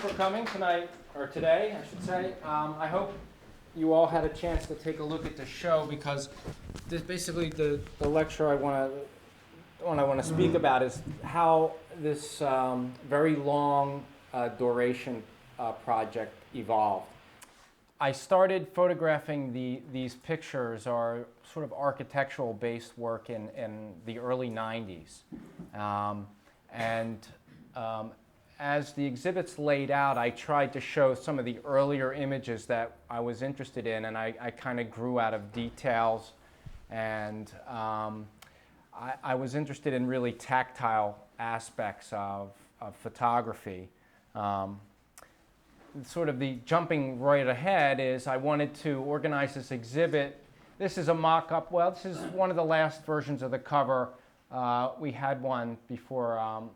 for coming tonight, or today, I should say. I hope you all had a chance to take a look at the show, because this basically the lecture I want to speak about is how this very long duration project evolved. I started photographing these pictures, or sort of architectural based work, in the early 90s. As the exhibits laid out, I tried to show some of the earlier images that I was interested in, and I kind of grew out of details, and I was interested in really tactile aspects of photography. Sort of the jumping right ahead is I wanted to organize this exhibit. This is a mock-up. Well, this is one of the last versions of the cover. We had one before,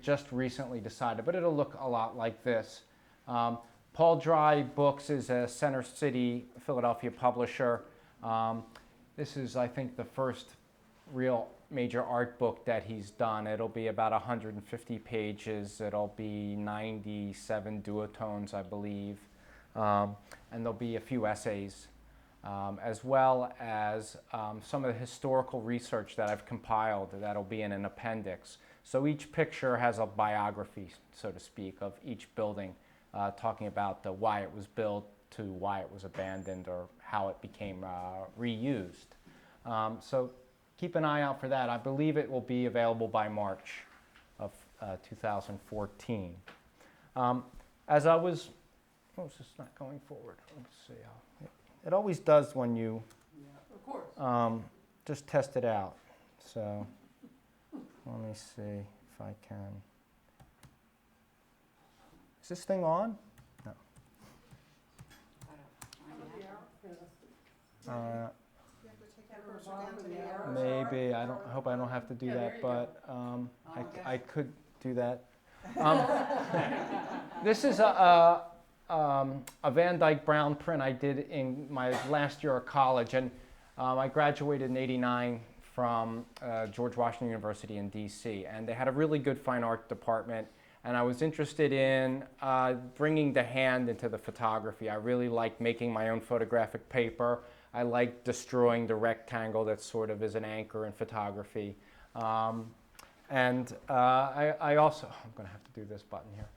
just recently decided, but it'll look a lot like this. Paul Dry Books is a Center City, Philadelphia publisher. This is, I think, the first real major art book that he's done. It'll be about 150 pages. It'll be 97 duotones, I believe. And there'll be a few essays, as well as some of the historical research that I've compiled that'll be in an appendix. So each picture has a biography, so to speak, of each building, talking about why it was built to why it was abandoned or how it became reused. So keep an eye out for that. I believe it will be available by March of 2014. As I was, it's just not going forward. Let's see how it always does when you just test it out. So let me see if I can. Is this thing on? No. Maybe. I hope I don't have to do that, but I could do that. This is a Van Dyke Brown print I did in my last year of college, and I graduated in '89 from George Washington University in DC, and they had a really good fine art department, and I was interested in bringing the hand into the photography. I really liked making my own photographic paper. I like destroying the rectangle that sort of is an anchor in photography. I also, I'm going to have to do this button here.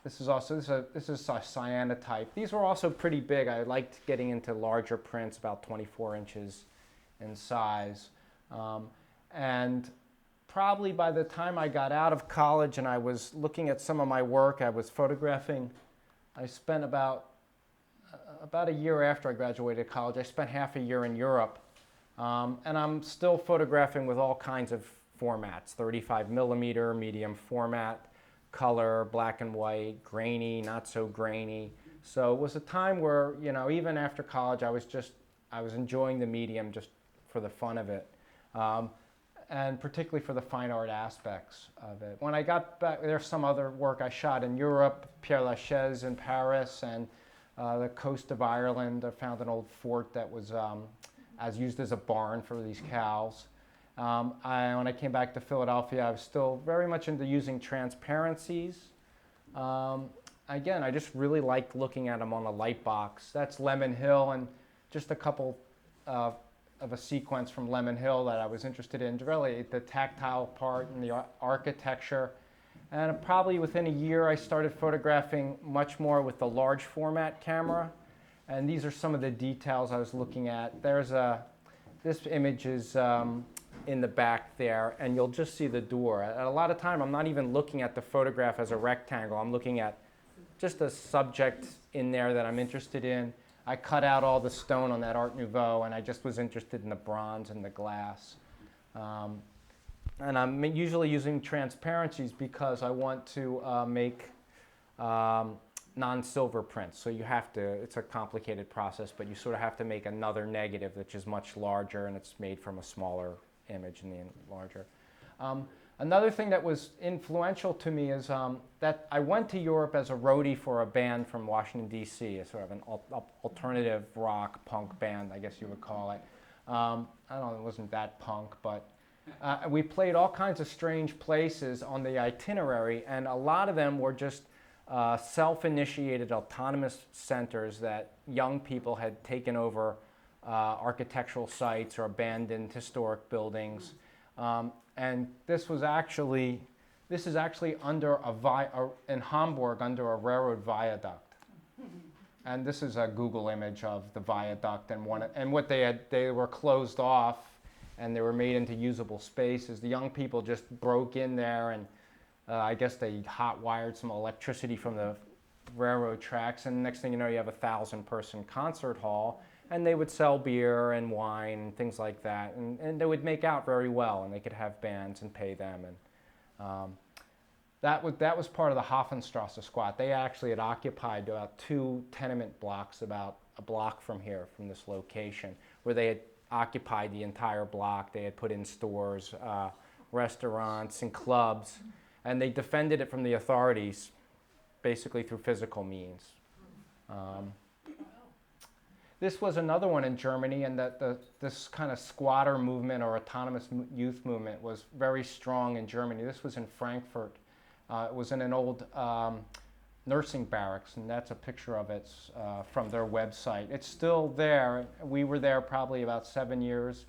This is a cyanotype. These were also pretty big. I liked getting into larger prints, about 24 inches in size. And probably by the time I got out of college and I was looking at some of my work, I was photographing. I spent about a year after I graduated college, I spent half a year in Europe. And I'm still photographing with all kinds of formats, 35 millimeter, medium format, color, black and white, grainy, not so grainy. So it was a time where, even after college, I was enjoying the medium just for the fun of it. And particularly for the fine art aspects of it. When I got back, there's some other work I shot in Europe, Père Lachaise in Paris, and the coast of Ireland. I found an old fort that was used as a barn for these cows. When I came back to Philadelphia, I was still very much into using transparencies. Again, I just really liked looking at them on a light box. That's Lemon Hill, and just a couple of a sequence from Lemon Hill that I was interested in, really the tactile part and the architecture. And probably within a year, I started photographing much more with the large format camera. And these are some of the details I was looking at. This image is in the back there, and you'll just see the door. A lot of time, I'm not even looking at the photograph as a rectangle. I'm looking at just a subject in there that I'm interested in. I cut out all the stone on that Art Nouveau, and I just was interested in the bronze and the glass. And I'm usually using transparencies because I want to make non-silver prints. So you have to, it's a complicated process, but you sort of have to make another negative which is much larger, and it's made from a smaller image and the larger. Another thing that was influential to me is that I went to Europe as a roadie for a band from Washington, D.C., a sort of an alternative rock punk band, I guess you would call it. I don't know, it wasn't that punk, but we played all kinds of strange places on the itinerary, and a lot of them were just self-initiated autonomous centers that young people had taken over architectural sites or abandoned historic buildings. And this is actually under in Hamburg under a railroad viaduct. And this is a Google image of the viaduct and what they were closed off and they were made into usable spaces. The young people just broke in there and I guess they hot wired some electricity from the railroad tracks, and next thing you know you have a 1,000-person concert hall, and they would sell beer and wine and things like that, and they would make out very well, and they could have bands and pay them. And that was part of the Hofenstrasse squat. They actually had occupied about 2 tenement blocks about a block from here, from this location, where they had occupied the entire block. They had put in stores, restaurants, and clubs, and they defended it from the authorities basically through physical means. This was another one in Germany, and this kind of squatter movement or autonomous youth movement was very strong in Germany. This was in Frankfurt. It was in an old nursing barracks, and that's a picture of it from their website. It's still there. We were there probably about 7 years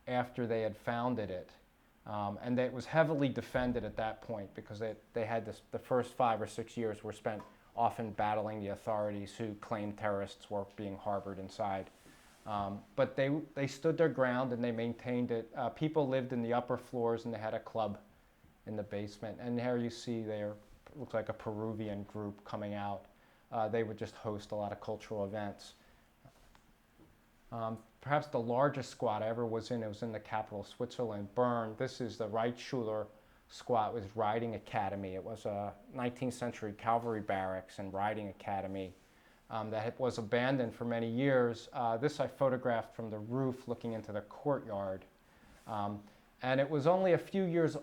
after they had founded it. And it was heavily defended at that point because they had the first 5 or 6 years were spent often battling the authorities who claimed terrorists were being harbored inside. But they stood their ground and they maintained it. People lived in the upper floors and they had a club in the basement. And here you see looks like a Peruvian group coming out. They would just host a lot of cultural events. Perhaps the largest squat I ever was in, it was in the capital of Switzerland, Bern. This is the Reitschüler squat with riding academy. It was a 19th century cavalry barracks and riding academy that was abandoned for many years. This I photographed from the roof looking into the courtyard. And it was only a few years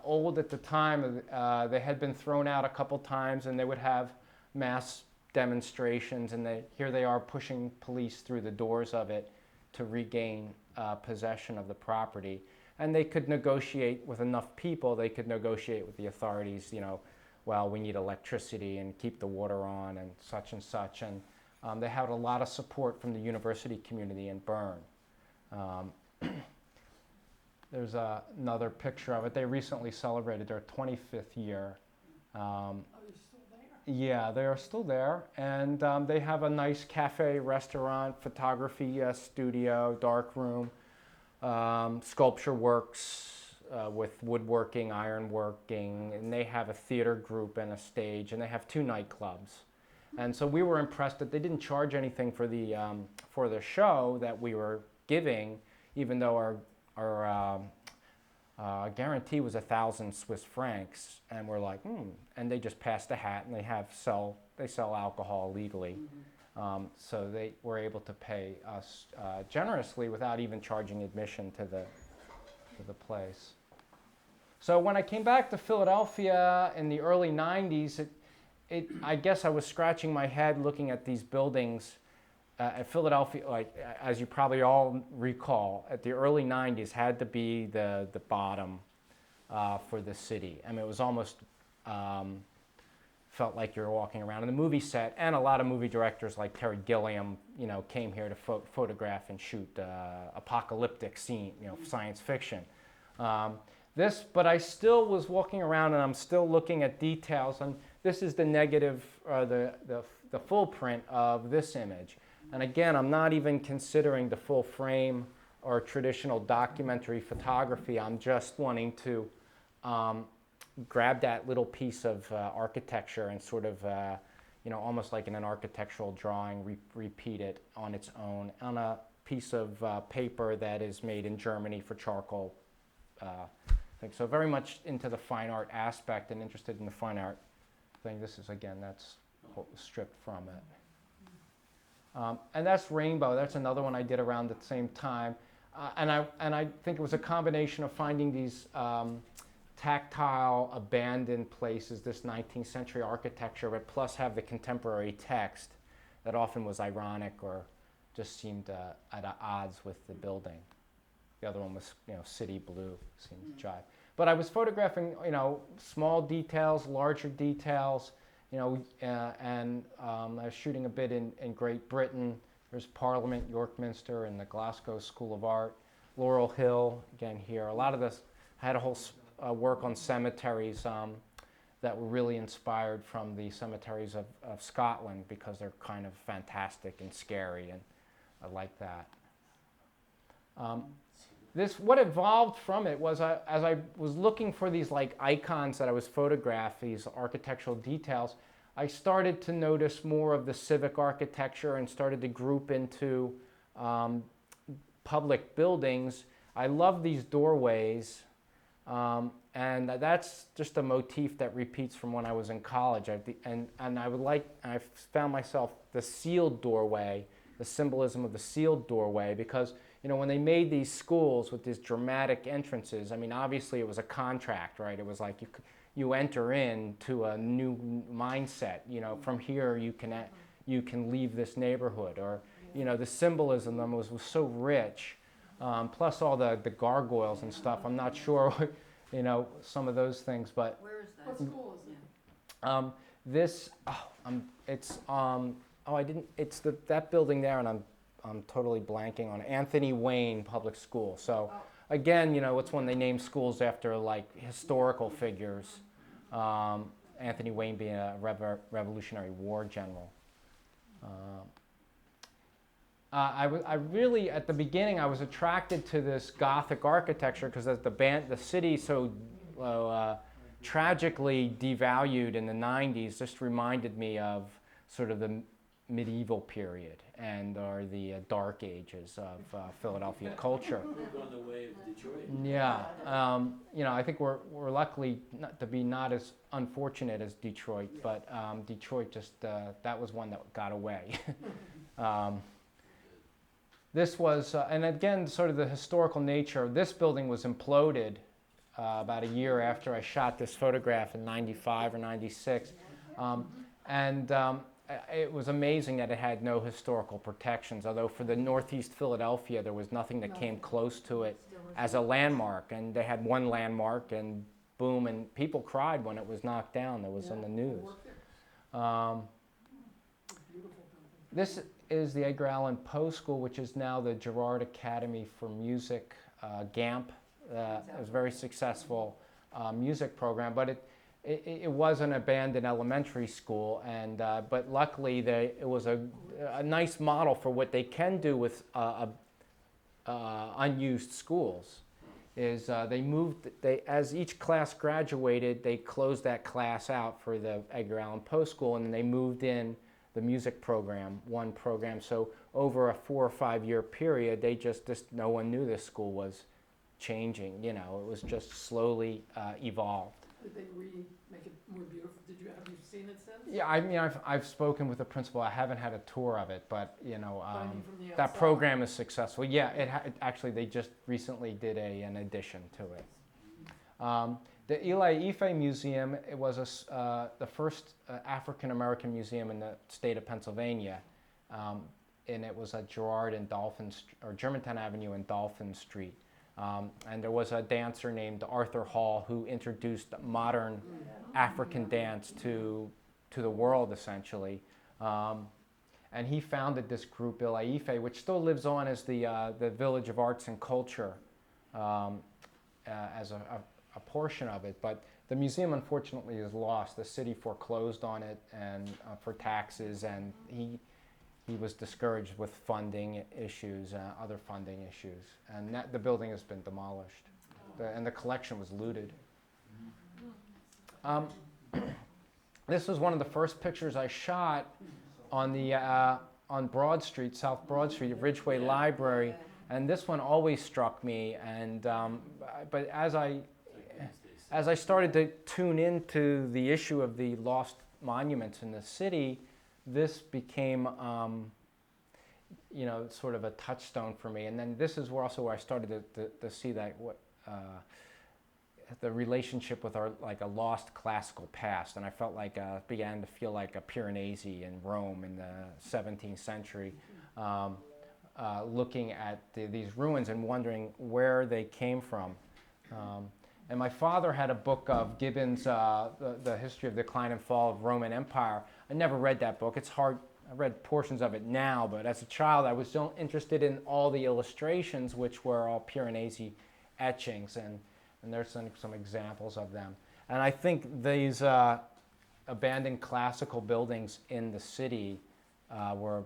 old at the time. They had been thrown out a couple times and they would have mass demonstrations, and here they are pushing police through the doors of it to regain possession of the property. And they could negotiate with enough people, they could negotiate with the authorities, well, we need electricity and keep the water on and such. And they had a lot of support from the university community in Bern. There's another picture of it. They recently celebrated their 25th year. Yeah, they are still there, and they have a nice cafe, restaurant, photography studio, dark room, sculpture works with woodworking, ironworking, and they have a theater group and a stage, and they have 2 nightclubs. And so we were impressed that they didn't charge anything for the show that we were giving, even though our guarantee was 1,000 Swiss francs, and we're like, and they just passed a hat, and they sell alcohol legally, so they were able to pay us generously without even charging admission to the place. So when I came back to Philadelphia in the early 90s, I guess I was scratching my head looking at these buildings. At Philadelphia, like as you probably all recall, at the early 90s had to be the bottom for the city. I mean, it was almost felt like you were walking around in the movie set, and a lot of movie directors like Terry Gilliam, came here to photograph and shoot apocalyptic scene, science fiction. But I still was walking around and I'm still looking at details, and this is the negative, the full print of this image. And again, I'm not even considering the full frame or traditional documentary photography. I'm just wanting to grab that little piece of architecture and sort of, almost like in an architectural drawing, repeat it on its own on a piece of paper that is made in Germany for charcoal thing. So very much into the fine art aspect and interested in the fine art thing. This is, again, that's what was stripped from it. And that's Rainbow. That's another one I did around the same time. And I think it was a combination of finding these tactile, abandoned places, this 19th century architecture, but plus have the contemporary text that often was ironic or just seemed at odds with the building. The other one was, city blue, seemed to jive. But I was photographing, small details, larger details, and I was shooting a bit in Great Britain. There's Parliament, York Minster, and the Glasgow School of Art. Laurel Hill, again here. A lot of this, I had a whole work on cemeteries that were really inspired from the cemeteries of Scotland because they're kind of fantastic and scary, and I like that. What evolved from it was as I was looking for these like icons that I was photographing, these architectural details, I started to notice more of the civic architecture and started to group into public buildings. I love these doorways, and that's just a motif that repeats from when I was in college. I found myself the sealed doorway, the symbolism of the sealed doorway, because when they made these schools with these dramatic entrances, I mean, obviously it was a contract, right? It was like you enter into a new mindset. From here you can leave this neighborhood, or the symbolism was so rich. Plus all the gargoyles and stuff. I'm not sure, some of those things, but Where is that? What school is it? That building there, and I'm totally blanking on it. Anthony Wayne Public School. So again, it's when they name schools after like historical figures. Anthony Wayne being a Revolutionary War general. I really, at the beginning, I was attracted to this Gothic architecture because the city so tragically devalued in the 90s just reminded me of sort of the medieval period or the dark ages of Philadelphia culture. We're going the way of Detroit. Yeah, I think we're lucky not to be not as unfortunate as Detroit, but Detroit just that was one that got away. This was, and again, sort of the historical nature. This building was imploded about a year after I shot this photograph in '95 or '96, it was amazing that it had no historical protections. Although for the Northeast Philadelphia, there was nothing that came close to it as a landmark, and they had one landmark, and boom, and people cried when it was knocked down. That was on the news. This is the Edgar Allan Poe School, which is now the Girard Academy for Music, GAMP. It was a very successful music program, but it was an abandoned elementary school, but luckily it was a nice model for what they can do with unused schools. As each class graduated, they closed that class out for the Edgar Allan Poe School, and then they moved in the music program, one program. So over a 4 or 5 year period, no one knew this school was changing. It was just slowly evolved. Did they make it more beautiful? Have you seen it since? Yeah, I mean, I've spoken with the principal. I haven't had a tour of it, but from the that outside? program is successful. Yeah, actually they just recently did an addition to it. The Eli Ife Museum, it was the first African American museum in the state of Pennsylvania, and it was at Girard and Germantown Avenue and Dolphin Street. And there was a dancer named Arthur Hall who introduced modern African dance to the world, essentially. And he founded this group, Eli Ife, which still lives on as the Village of Arts and Culture as a portion of it. But the museum, unfortunately, is lost. The city foreclosed on it and for taxes, and he was discouraged with funding issues, other funding issues, and the building has been demolished, and the collection was looted. This was one of the first pictures I shot on Broad Street, South Broad Street, at Ridgeway Library, and this one always struck me. And but as I started to tune into the issue of the lost monuments in the city, this became, sort of a touchstone for me. And then this is where I started to see that the relationship with a lost classical past. And I felt began to feel like a Piranesi in Rome in the 17th century, looking at these ruins and wondering where they came from. And my father had a book of Gibbon's, the history of the decline and fall of Roman Empire. I never read that book. It's hard. I read portions of it now, but as a child, I was so interested in all the illustrations, which were all Piranesi etchings, and there's some examples of them. And I think these abandoned classical buildings in the city were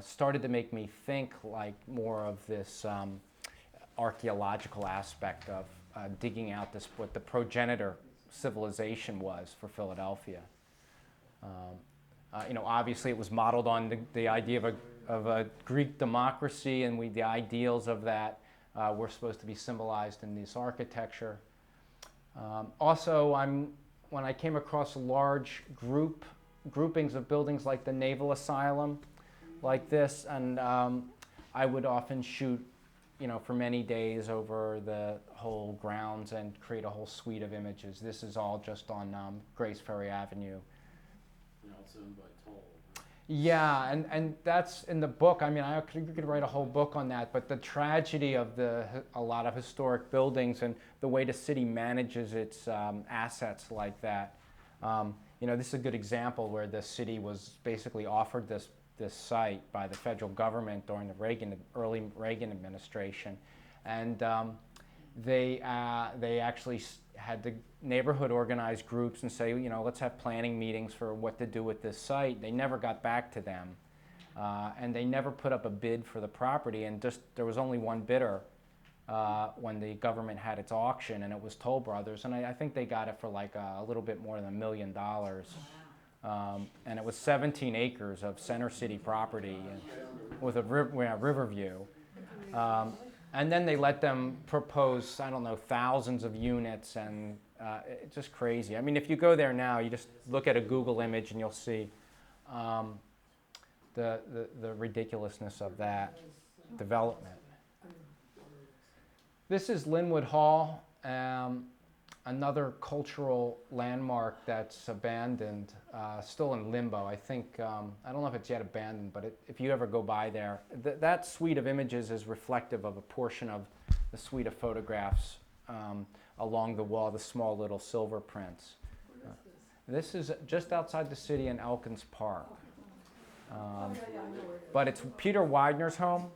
started to make me think like more of this archaeological aspect of digging out this what the progenitor civilization was for Philadelphia. Obviously it was modeled on the idea of a Greek democracy, and the ideals of that were supposed to be symbolized in this architecture. Also, when I came across large groupings of buildings like the Naval Asylum, like this, and I would often shoot, for many days over the whole grounds and create a whole suite of images. This is all just on Grace Ferry Avenue. It's owned by Toll. Yeah, and that's in the book. I mean, you could write a whole book on that, but the tragedy of a lot of historic buildings and the way the city manages its assets like that. This is a good example where the city was basically offered this site by the federal government during the early Reagan administration, and they actually had the neighborhood organize groups and say, let's have planning meetings for what to do with this site. They never got back to them, and they never put up a bid for the property, and there was only one bidder when the government had its auction, and it was Toll Brothers, and I think they got it for like a little bit more than $1 million. And it was 17 acres of center city property with a river view. And then they let them propose, I don't know, thousands of units, and it's just crazy. I mean, if you go there now, you just look at a Google image and you'll see the ridiculousness of that development. This is Linwood Hall, another cultural landmark that's abandoned, still in limbo. I think, I don't know if it's yet abandoned, but if you ever go by there, that suite of images is reflective of a portion of the suite of photographs along the wall, the small little silver prints. This is just outside the city in Elkins Park. But it's Peter Widener's home.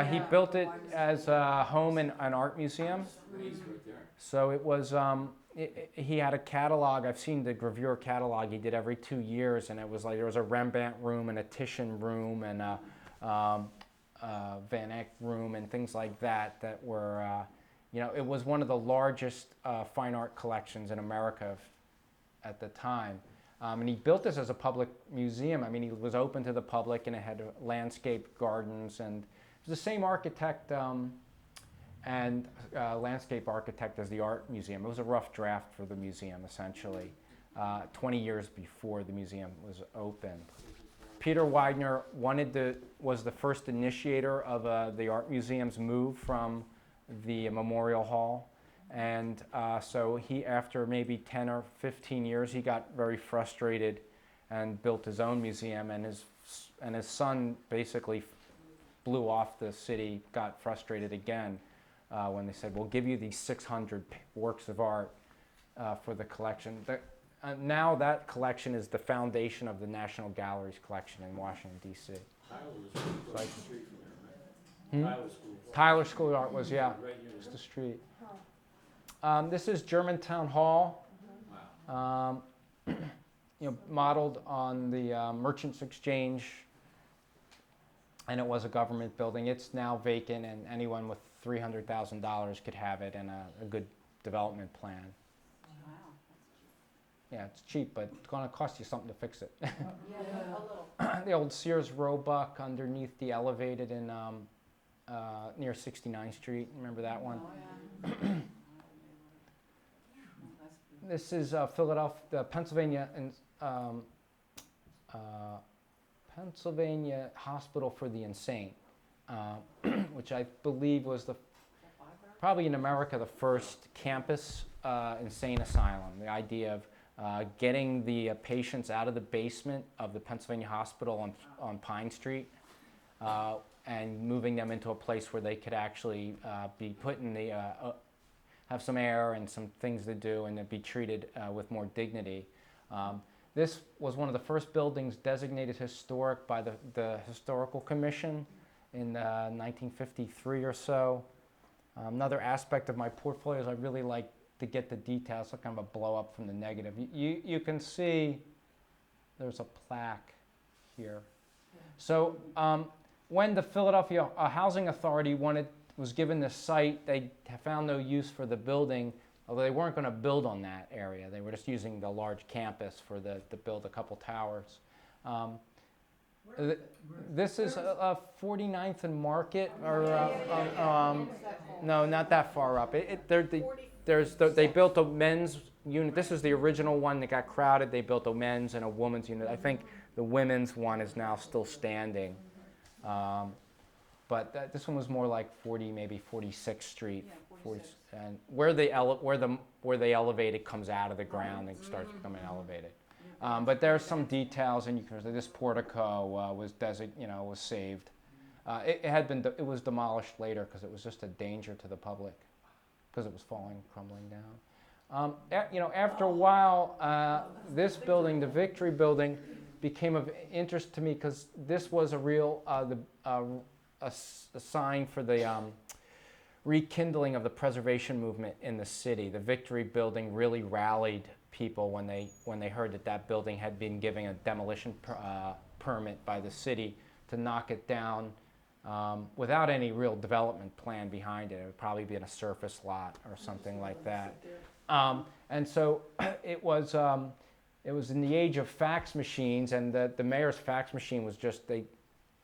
He built it as a home and an art museum. So it was, he had a catalog. I've seen the gravure catalog he did every 2 years, and it was like there was a Rembrandt room and a Titian room and a Van Eyck room and things like that were, it was one of the largest fine art collections in America at the time. And he built this as a public museum. I mean, he was open to the public, and it had landscape gardens, and it was the same architect and landscape architect as the art museum. It was a rough draft for the museum, essentially, 20 years before the museum was opened. Peter Widener was the first initiator of the art museum's move from the Memorial Hall. And so after maybe 10 or 15 years, he got very frustrated and built his own museum, and his son basically blew off the city, got frustrated again when they said, we'll give you these 600 works of art for the collection. Now that collection is the foundation of the National Gallery's collection in Washington, D.C. Tyler Street from there, right? Tyler School. Tyler School of Art was, yeah, Right near just there. the street. This is Germantown Hall, Wow. modeled on the Merchants Exchange, and it was a government building. It's now vacant, and anyone with $300,000 could have it and a good development plan. Wow. Yeah, it's cheap, but it's going to cost you something to fix it. Yeah, a little. The old Sears Roebuck underneath the elevated in near 69th Street. Remember that one? Oh, yeah. This is Philadelphia, Pennsylvania, and Pennsylvania Hospital for the Insane, which I believe was probably in America the first campus insane asylum. The idea of getting the patients out of the basement of the Pennsylvania Hospital on Pine Street and moving them into a place where they could actually be put in have some air and some things to do and to be treated with more dignity. This was one of the first buildings designated historic by the Historical Commission in 1953 or so. Another aspect of my portfolio is I really like to get the details, so kind of a blow up from the negative. You can see there's a plaque here. So when the Philadelphia Housing Authority was given this site, they found no use for the building, although they weren't going to build on that area. They were just using the large campus to build a couple towers. This is 49th and Market, or no, not that far up. They built a men's unit. This is the original one that got crowded. They built a men's and a women's unit. I think the women's one is now still standing. But this one was more like 40, maybe 46th Street. Yeah, 46. And where they elevate it comes out of the ground and starts becoming elevated. But there's some details, and this portico was saved. It was demolished later because it was just a danger to the public because it was crumbling down. After a while, this building, the Victory Building, became of interest to me because this was a real a sign for the rekindling of the preservation movement in the city. The Victory Building really rallied people when they heard that building had been given a demolition permit by the city to knock it down without any real development plan behind it. It would probably be in a surface lot or something like that. And so it was in the age of fax machines, and the mayor's fax machine was just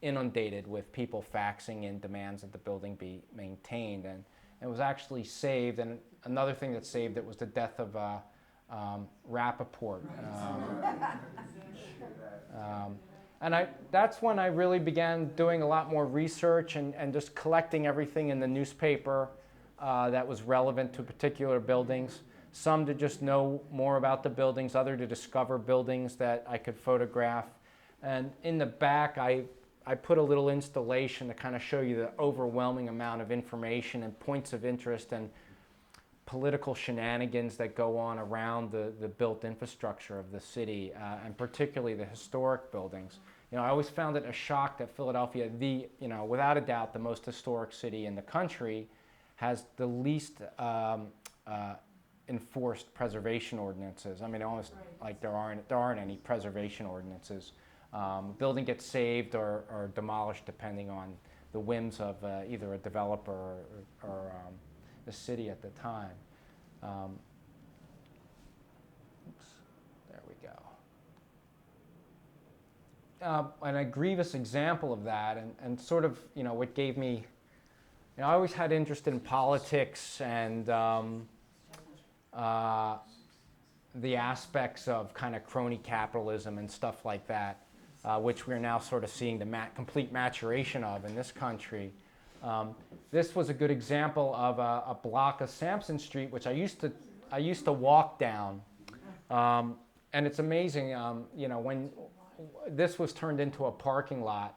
inundated with people faxing in demands that the building be maintained, and it was actually saved. And another thing that saved it was the death of Rappaport. And that's when I really began doing a lot more research and just collecting everything in the newspaper that was relevant to particular buildings. Some to just know more about the buildings, other to discover buildings that I could photograph. And in the back, I put a little installation to kind of show you the overwhelming amount of information and points of interest and political shenanigans that go on around the built infrastructure of the city, and particularly the historic buildings. I always found it a shock that Philadelphia, without a doubt, the most historic city in the country, has the least enforced preservation ordinances. I mean, almost like there aren't any preservation ordinances. Building gets saved or demolished depending on the whims of either a developer or the city at the time. There we go. And a grievous example of that, and sort of, what gave me, I always had interest in politics and the aspects of kind of crony capitalism and stuff like that, which we're now sort of seeing the complete maturation of in this country. This was a good example of a block of Sampson Street, which I used to walk down, and it's amazing. When this was turned into a parking lot,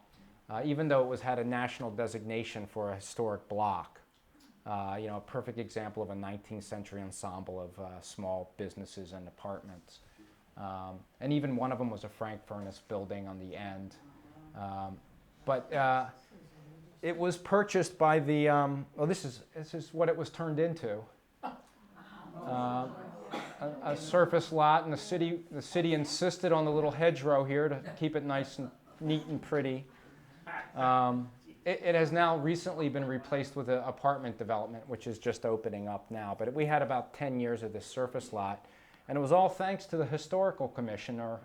even though it had a national designation for a historic block. A perfect example of a 19th century ensemble of small businesses and apartments. And even one of them was a Frank Furnace building on the end. But it was purchased by the, this is what it was turned into. A surface lot, and the city insisted on the little hedgerow here to keep it nice and neat and pretty. It has now recently been replaced with an apartment development, which is just opening up now. But we had about 10 years of this surface lot, and it was all thanks to the Historical Commissioner,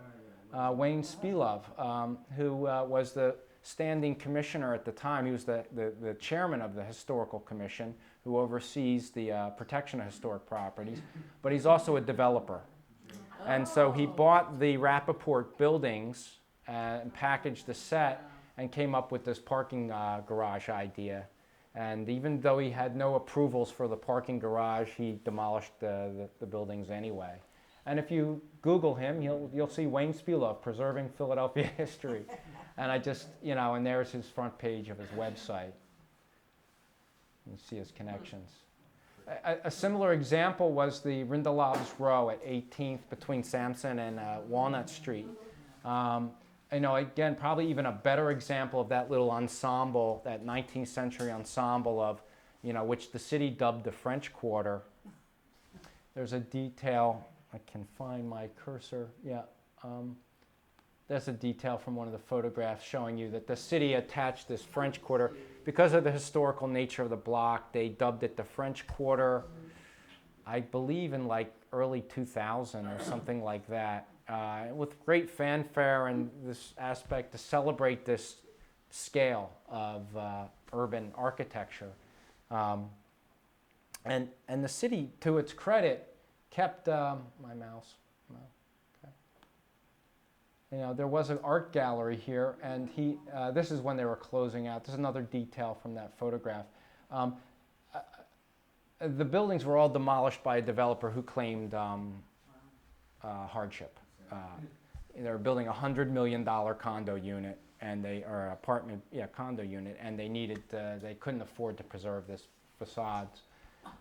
Wayne Spilov, who was the standing commissioner at the time. He was the chairman of the Historical Commission, who oversees the protection of historic properties, but he's also a developer. And so he bought the Rappaport buildings and packaged the set and came up with this parking garage idea. And even though he had no approvals for the parking garage, he demolished the buildings anyway. And if you Google him, you'll see Wayne Spilov, Preserving Philadelphia History. And I just, and there's his front page of his website. You see his connections. A similar example was the Rindelov's Row at 18th between Sampson and Walnut Street. Again, probably even a better example of that little ensemble, that 19th century ensemble of, which the city dubbed the French Quarter. There's a detail, I can find my cursor, yeah. There's a detail from one of the photographs showing you that the city attached this French Quarter. Because of the historical nature of the block, they dubbed it the French Quarter, I believe in like early 2000 or something like that, with great fanfare and this aspect to celebrate this scale of urban architecture. And the city, to its credit, kept my mouse. No, okay. There was an art gallery here, and this is when they were closing out. This is another detail from that photograph. The buildings were all demolished by a developer who claimed hardship. They were building a $100 million condo unit, condo unit, and they couldn't afford to preserve this facades.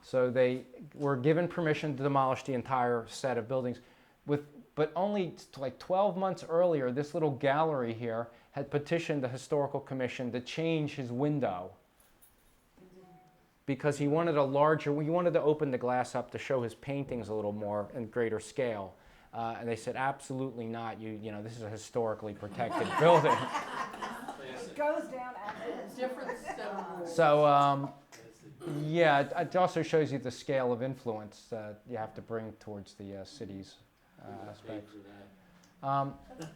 So they were given permission to demolish the entire set of buildings. But only like 12 months earlier, this little gallery here had petitioned the Historical Commission to change his window because he wanted to open the glass up to show his paintings a little more in greater scale. And they said, absolutely not. This is a historically protected building. It goes down after. Different set of rules. So, it also shows you the scale of influence that you have to bring towards the city's aspects.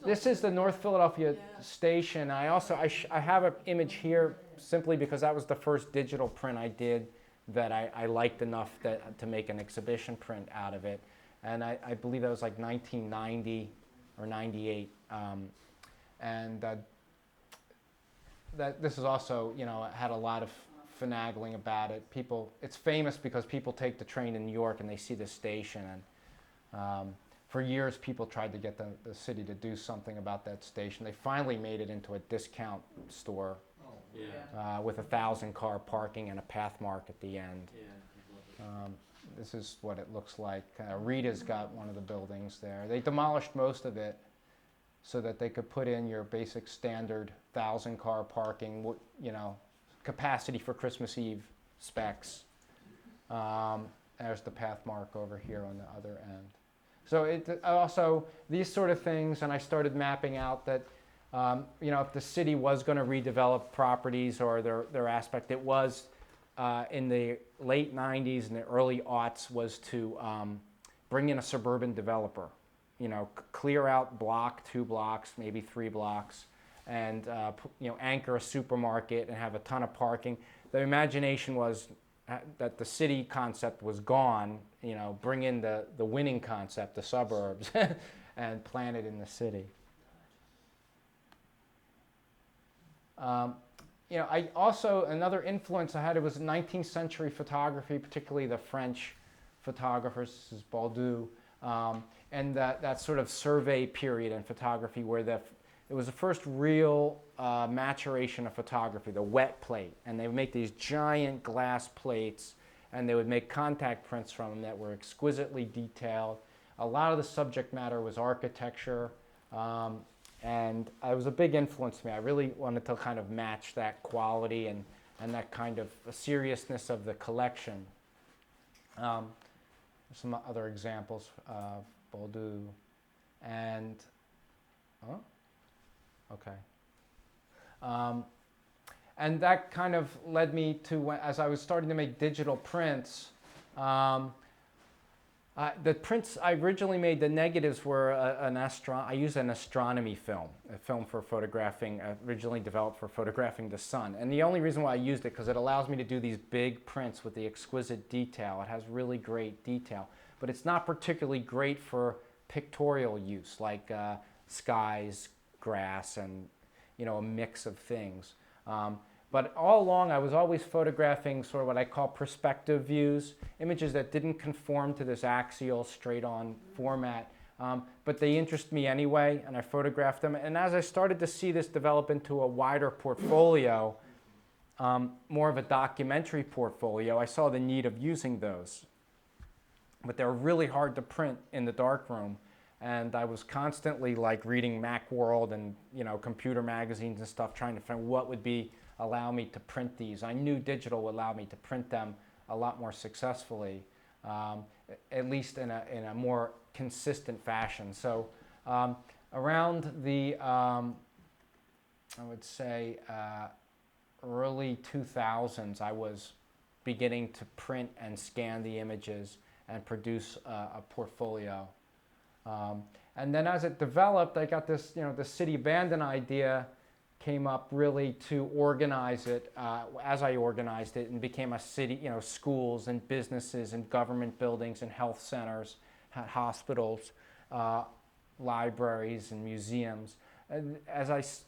This is the North Philadelphia station. I have an image here simply because that was the first digital print I did that I liked enough to make an exhibition print out of it. And I believe that was like 1990 or 98. That this is also, had a lot of finagling about it. It's famous because people take the train in New York and they see the station. And for years, people tried to get the city to do something about that station. They finally made it into a discount store with 1,000-car parking and a path mark at the end. This is what it looks like. Rita's got one of the buildings there. They demolished most of it so that they could put in your basic standard 1,000-car parking, capacity for Christmas Eve specs. There's the path mark over here on the other end. So it also, these sort of things, and I started mapping out that, if the city was going to redevelop properties or their aspect, it was in the late 90s and the early aughts was to bring in a suburban developer, clear out block, 2 blocks, maybe 3 blocks, and anchor a supermarket and have a ton of parking. The imagination was that the city concept was gone, bring in the winning concept, the suburbs, and plant it in the city. I also, another influence I had, it was 19th century photography, particularly the French photographers, this is Baudu, and that sort of survey period in photography where it was the first real maturation of photography, the wet plate. And they would make these giant glass plates, and they would make contact prints from them that were exquisitely detailed. A lot of the subject matter was architecture, and it was a big influence to me. I really wanted to kind of match that quality and that kind of seriousness of the collection. Some other examples of Baudu. And, and that kind of led me to, as I was starting to make digital prints, the prints I originally made, the negatives were I used an astronomy film, a film for photographing, originally developed for photographing the sun. And the only reason why I used it, because it allows me to do these big prints with the exquisite detail. It has really great detail. But it's not particularly great for pictorial use, like skies, grass, and a mix of things. But all along, I was always photographing sort of what I call perspective views, images that didn't conform to this axial, straight-on format, but they interest me anyway, and I photographed them. And as I started to see this develop into a wider portfolio, more of a documentary portfolio, I saw the need of using those. But they're really hard to print in the darkroom. And I was constantly like reading Macworld and computer magazines and stuff, trying to find what would allow me to print these. I knew digital would allow me to print them a lot more successfully, at least in a more consistent fashion. So around the, I would say, early 2000s, I was beginning to print and scan the images and produce a portfolio. And then as it developed, I got this, the city abandon idea came up really to organize it as I organized it, and became a city, schools and businesses and government buildings and health centers, hospitals, libraries and museums. And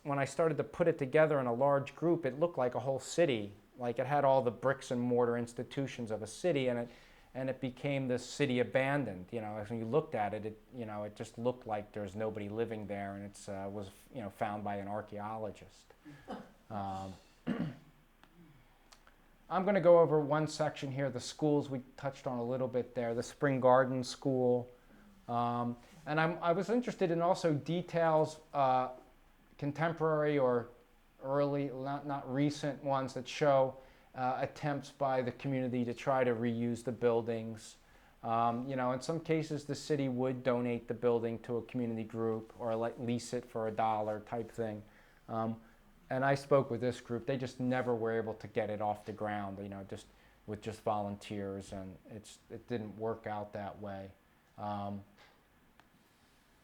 when I started to put it together in a large group, it looked like a whole city. Like it had all the bricks and mortar institutions of a city, and it became this city abandoned. As when you looked at it, it just looked like there's nobody living there, and it was found by an archaeologist. I'm going to go over one section here, the schools we touched on a little bit there, the Spring Garden School. And I was interested in also details, contemporary or early, not recent ones that show attempts by the community to try to reuse the buildings. In some cases, the city would donate the building to a community group or lease it for $1 type thing. And I spoke with this group. They just never were able to get it off the ground, just with just volunteers, and it didn't work out that way.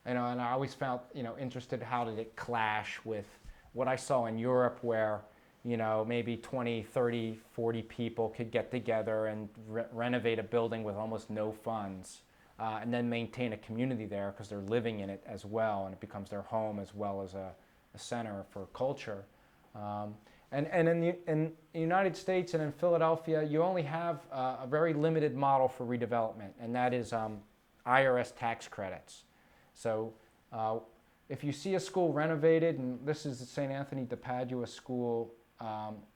And I always found, interested how did it clash with what I saw in Europe, where maybe 20, 30, 40 people could get together and renovate a building with almost no funds, and then maintain a community there because they're living in it as well, and it becomes their home as well as a center for culture. And in the United States and in Philadelphia, you only have a very limited model for redevelopment, and that is IRS tax credits. So if you see a school renovated, and this is the St. Anthony de Padua School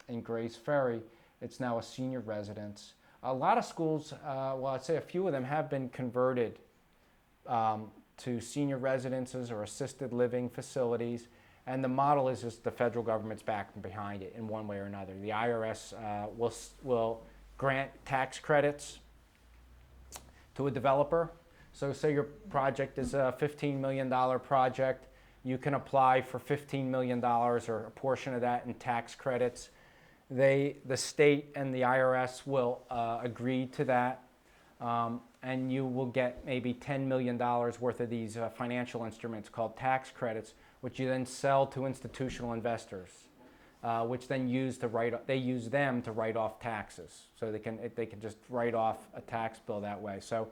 in Grays Ferry, it's now a senior residence. A lot of schools, I'd say a few of them have been converted to senior residences or assisted living facilities, and the model is just the federal government's back behind it in one way or another. The IRS will grant tax credits to a developer. So say your project is a $15 million project, you can apply for $15 million or a portion of that in tax credits. The state and the IRS will agree to that, and you will get maybe $10 million worth of these financial instruments called tax credits, which you then sell to institutional investors, which then use them to write off taxes. So they can just write off a tax bill that way. So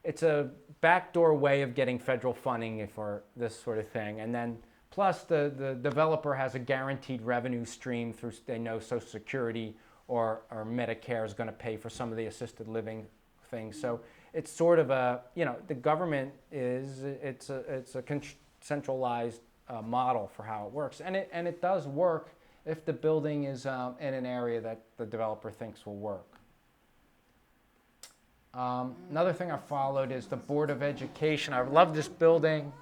it's a backdoor way of getting federal funding for this sort of thing. And then plus the developer has a guaranteed revenue stream through, they know Social Security or Medicare is going to pay for some of the assisted living things. So it's sort of a, the government it's a centralized model for how it works. And it does work if the building is in an area that the developer thinks will work. Another thing I followed is the Board of Education. I love this building.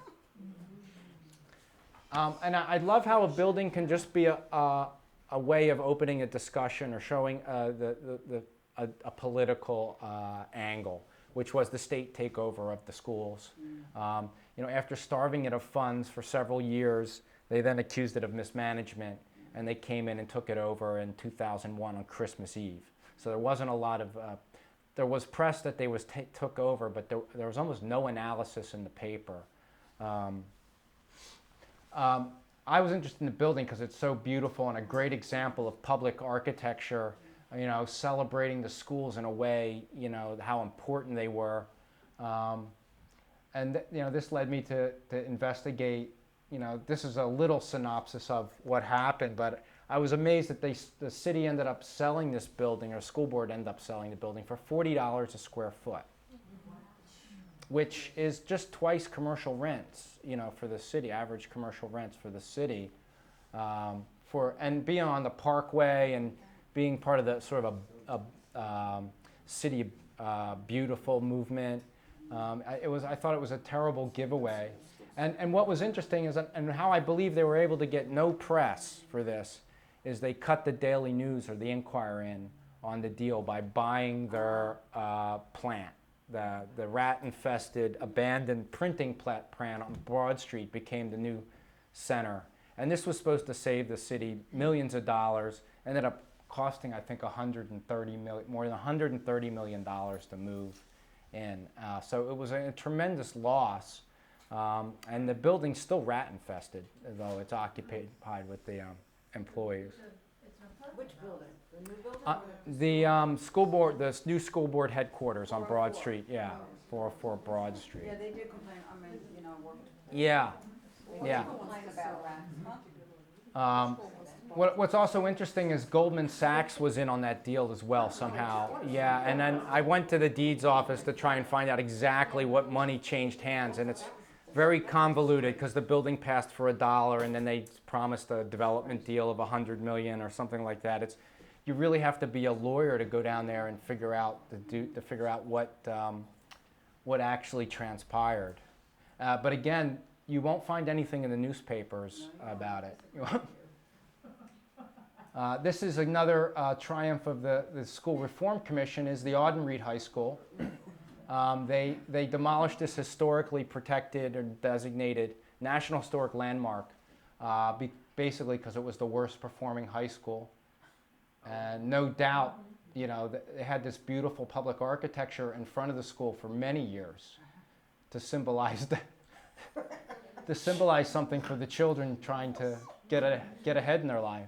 And I love how a building can just be a way of opening a discussion or showing a political angle, which was the state takeover of the schools. After starving it of funds for several years, they then accused it of mismanagement, and they came in and took it over in 2001 on Christmas Eve. So there wasn't a lot of there was press that they took over, but there was almost no analysis in the paper. I was interested in the building because it's so beautiful and a great example of public architecture, celebrating the schools in a way, how important they were. And this led me to investigate, this is a little synopsis of what happened, but I was amazed that the city ended up selling this building, or school board ended up selling the building for $40 a square foot, which is just twice commercial rents, for the city, average commercial rents for the city, and being on the Parkway, and being part of the sort of city beautiful movement. I thought it was a terrible giveaway. And what was interesting is, and how I believe they were able to get no press for this, is they cut the Daily News or the Inquirer in on the deal by buying their plant. The rat-infested, abandoned printing plant on Broad Street became the new center. And this was supposed to save the city millions of dollars. Ended up costing, I think, more than $130 million to move in. So it was a tremendous loss. And the building's still rat-infested, though it's occupied with the employees. Which building? The new building? The school board, the new school board headquarters on Broad Street, yeah, 404 Broad Street. Yeah, they did complain, I mean, you know, Yeah, they yeah. did complain about rats, huh? What's also interesting is Goldman Sachs was in on that deal as well somehow. Yeah, and then I went to the deeds office to try and find out exactly what money changed hands, and it's very convoluted because the building passed for $1 and then they promised a development deal of $100 million or something like that. You really have to be a lawyer to go down there and figure out what actually transpired. But again, you won't find anything in the newspapers about it. This is another triumph of the School Reform Commission, is the Auden Reed High School. They demolished this historically protected or designated National Historic Landmark, basically because it was the worst performing high school. And no doubt, you know, they had this beautiful public architecture in front of the school for many years to symbolize to symbolize something for the children trying to get ahead in their life.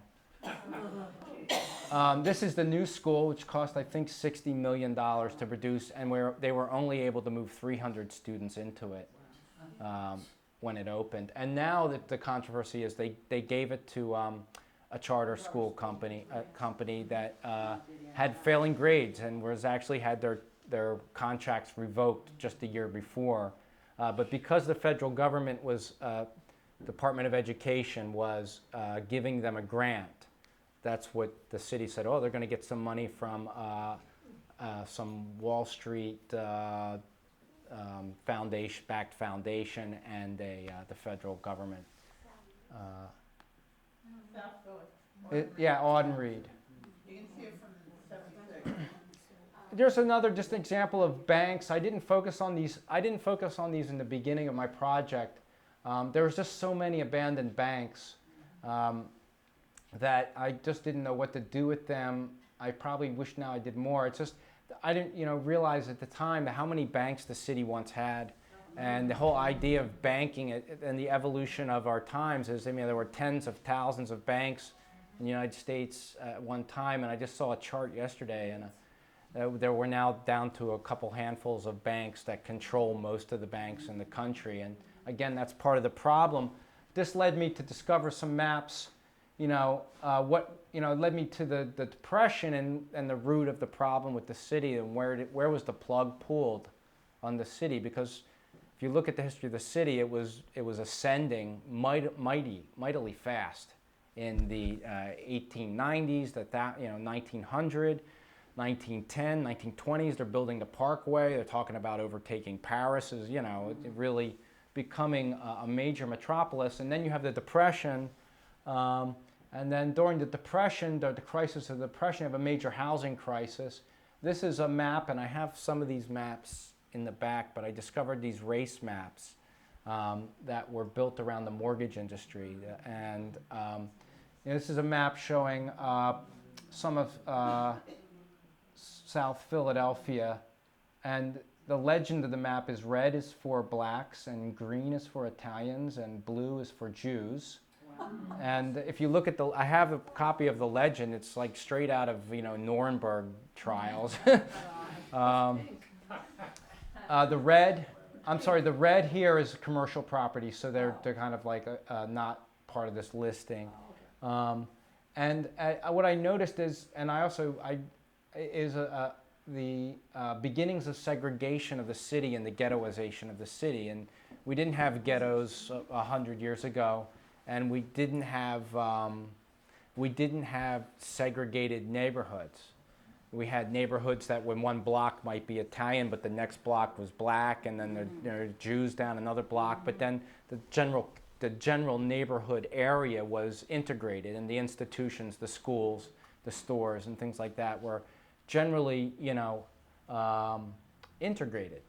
This is the new school, which cost, I think, $60 million to produce, and they were only able to move 300 students into it when it opened. And now the controversy is they gave it to a charter school company, that had failing grades and actually had their contracts revoked just a year before. But because the federal government Department of Education was giving them a grant, that's what the city said. Oh, they're going to get some money from some Wall Street backed foundation and the federal government. Yeah, Auden Reed. There's another just example of banks. I didn't focus on these in the beginning of my project. There was just so many abandoned banks that I just didn't know what to do with them. I probably wish now I did more. It's just I didn't realize at the time how many banks the city once had, and the whole idea of banking and the evolution of our times is, there were tens of thousands of banks in the United States at one time, and I just saw a chart yesterday, and there were now down to a couple handfuls of banks that control most of the banks in the country. And again, that's part of the problem. This led me to discover some maps. It led me to the Depression and the root of the problem with the city, and where was the plug pulled on the city. Because if you look at the history of the city, it was ascending mightily fast in the 1890s, 1900, 1910, 1920s. They're building the Parkway. They're talking about overtaking Paris, really becoming a major metropolis. And then you have the Depression. And then during the Depression, the crisis of the Depression, you have a major housing crisis. This is a map, and I have some of these maps in the back, but I discovered these race maps that were built around the mortgage industry. And this is a map showing some of South Philadelphia, and the legend of the map is red is for blacks, and green is for Italians, and blue is for Jews. And if you look at I have a copy of the legend. It's like straight out of Nuremberg trials. The red here is commercial property, so they're kind of like not part of this listing. And what I noticed is, and the beginnings of segregation of the city and the ghettoization of the city. And we didn't have ghettos 100 years ago. And we didn't have we didn't have segregated neighborhoods. We had neighborhoods that when one block might be Italian, but the next block was black, and then there are Jews down another block, but then the general neighborhood area was integrated, and the institutions, the schools, the stores, and things like that were generally, integrated.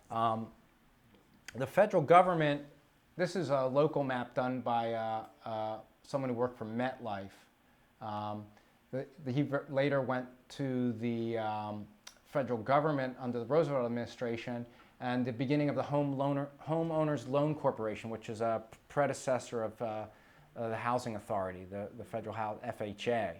The federal government, this is a local map done by someone who worked for MetLife. He later went to the federal government under the Roosevelt administration, and the beginning of the Homeowners Loan Corporation, which is a predecessor of the Housing Authority, the federal FHA.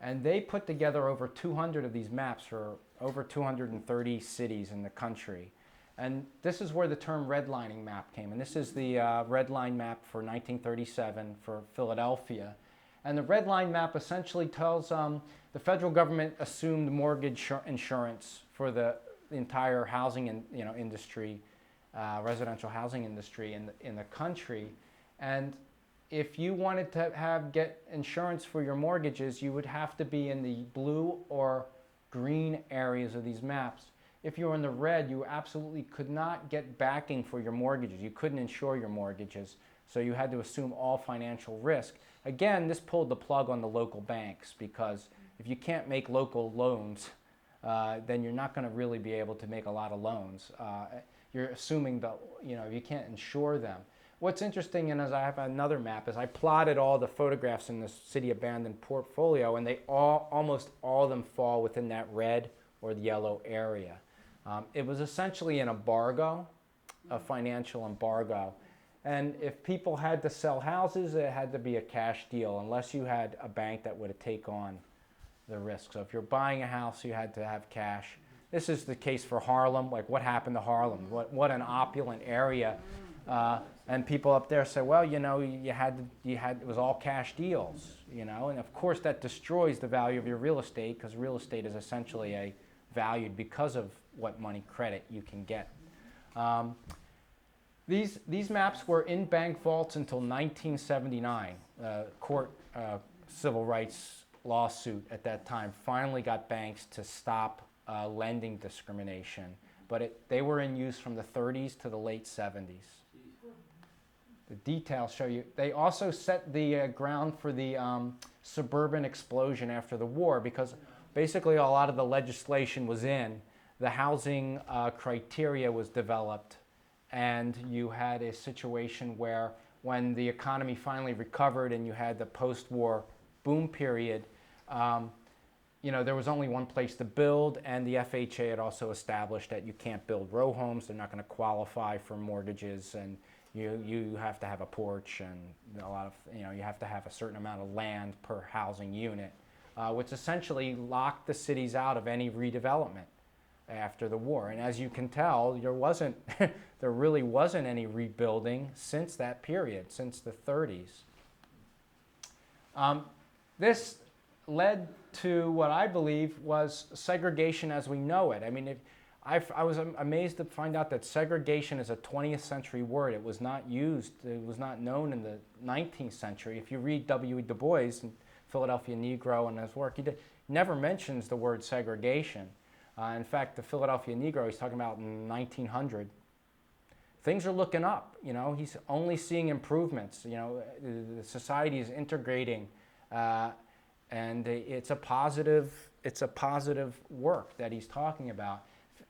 And they put together over 200 of these maps for over 230 cities in the country. And this is where the term redlining map came. And this is the red line map for 1937 for Philadelphia. And the red line map essentially tells the federal government assumed mortgage insurance for the entire housing industry, residential housing industry in the country. And if you wanted to get insurance for your mortgages, you would have to be in the blue or green areas of these maps. If you were in the red, you absolutely could not get backing for your mortgages. You couldn't insure your mortgages, so you had to assume all financial risk. Again, this pulled the plug on the local banks, because if you can't make local loans, then you're not going to really be able to make a lot of loans. You're assuming that you can't insure them. What's interesting, and as I have another map, is I plotted all the photographs in the city abandoned portfolio, and they almost all of them fall within that red or the yellow area. It was essentially an embargo, a financial embargo. And if people had to sell houses, it had to be a cash deal, unless you had a bank that would take on the risk. So if you're buying a house, you had to have cash. This is the case for Harlem. Like, what happened to Harlem? What an opulent area. And people up there say, well, it was all cash deals, and of course that destroys the value of your real estate, because real estate is essentially valued because of what money credit you can get. These maps were in bank vaults until 1979. Court civil rights lawsuit at that time finally got banks to stop lending discrimination, but they were in use from the 30s to the late 70s. The details show you. They also set the ground for the suburban explosion after the war, because basically a lot of the legislation was in. The housing criteria was developed, and you had a situation where when the economy finally recovered and you had the post-war boom period, there was only one place to build, and the FHA had also established that you can't build row homes. They're not going to qualify for mortgages, and you have to have a porch, and you have to have a certain amount of land per housing unit, which essentially locked the cities out of any redevelopment after the war. And as you can tell, there really wasn't any rebuilding since that period, since the 30s. This led to what I believe was segregation as we know it. I mean, I was amazed to find out that segregation is a 20th century word. It was not used, it was not known in the 19th century. If you read W.E. Du Bois, Philadelphia Negro, and his work, he never mentions the word segregation. In fact, the Philadelphia Negro, he's talking about in 1900. Things are looking up, he's only seeing improvements. The society is integrating, and it's a positive work that he's talking about.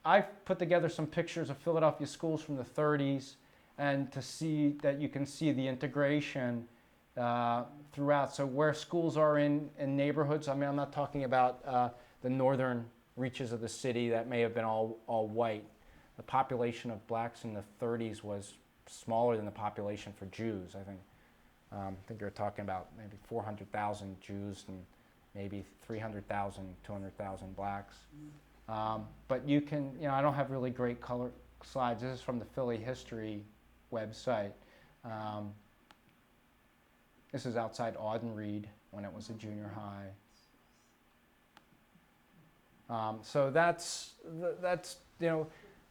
I've put together some pictures of Philadelphia schools from the 30s, and to see that you can see the integration throughout. So where schools are in neighborhoods, I'm not talking about the northern reaches of the city that may have been all white. The population of blacks in the 30s was smaller than the population for Jews. I think you're talking about maybe 400,000 Jews and maybe 300,000, 200,000 blacks. But you can, I don't have really great color slides. This is from the Philly History website. This is outside Audenried when it was a junior high. So that's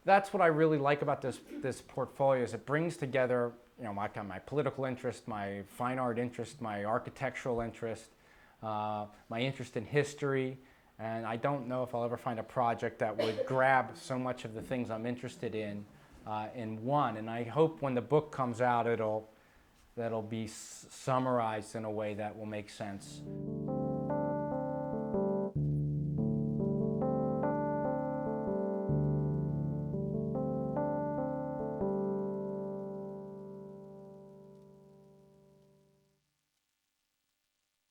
that's what I really like about this portfolio is it brings together, you know, my political interest, my fine art interest, my architectural interest, my interest in history, and I don't know if I'll ever find a project that would grab so much of the things I'm interested in one. And I hope when the book comes out, that'll be summarized in a way that will make sense.